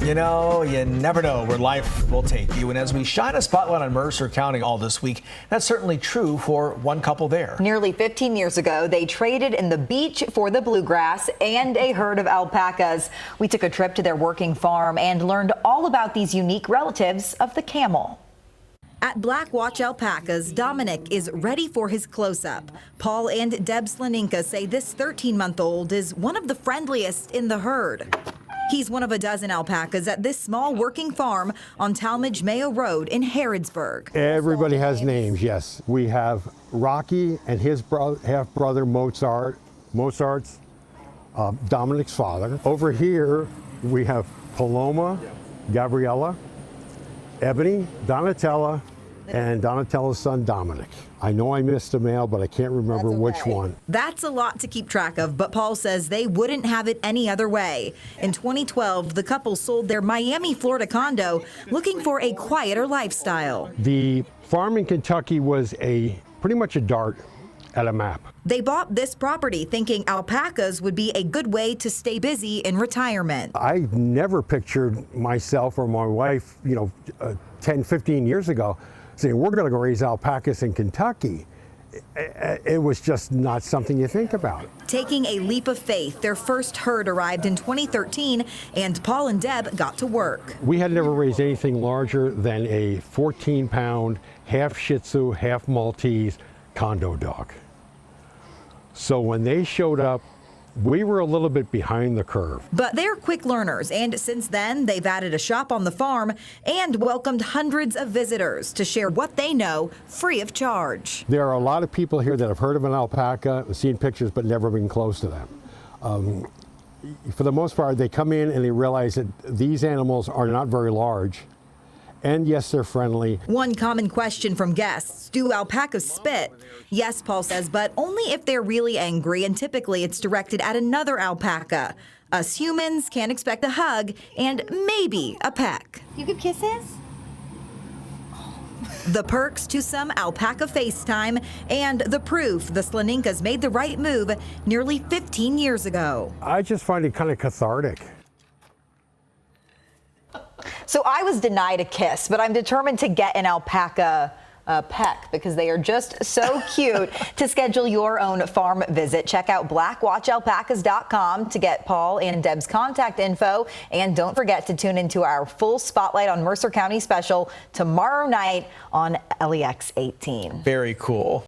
You know, you never know where life will take you. And as we shine a spotlight on Mercer County all this week, that's certainly true for one couple there. Nearly 15 years ago, they traded in the beach for the bluegrass and a herd of alpacas. We took a trip to their working farm and learned all about these unique relatives of the camel. At Black Watch Alpacas, Dominic is ready for his close-up. Paul and Deb Slaninkas say this 13-month-old is one of the friendliest in the herd. He's one of a dozen alpacas at this small working farm on Talmage Mayo Road in Harrodsburg. Everybody has names, yes. We have Rocky and his half-brother Mozart's Dominic's father. Over here we have Paloma, Gabriella, Ebony, Donatella, and Donatella's son, Dominic. I know I missed a male, but I can't remember which one. That's a lot to keep track of, but Paul says they wouldn't have it any other way. In 2012, the couple sold their Miami, Florida condo, looking for a quieter lifestyle. The farm in Kentucky was pretty much a dart at a map. They bought this property thinking alpacas would be a good way to stay busy in retirement. I never pictured myself or my wife, 10, 15 years ago, saying we're going to go raise alpacas in Kentucky. It was just not something you think about. Taking a leap of faith, their first herd arrived in 2013, and Paul and Deb got to work. We had never raised anything larger than a 14-pound, half Shih Tzu, half Maltese condo dog. So when they showed up, we were a little bit behind the curve. But they're quick learners, and since then, they've added a shop on the farm and welcomed hundreds of visitors to share what they know free of charge. There are a lot of people here that have heard of an alpaca, seen pictures, but never been close to them. For the most part, they come in and they realize that these animals are not very large. And yes, they're friendly. One common question from guests: do alpacas spit? Yes, Paul says, but only if they're really angry, and typically it's directed at another alpaca. Us humans can expect a hug and maybe a peck. You give kisses? The perks to some alpaca FaceTime and the proof the Slaninkas made the right move nearly 15 years ago. I just find it kind of cathartic. So I was denied a kiss, but I'm determined to get an alpaca peck because they are just so cute. To schedule your own farm visit, check out blackwatchalpacas.com to get Paul and Deb's contact info. And don't forget to tune into our full Spotlight on Mercer County special tomorrow night on LEX 18. Very cool.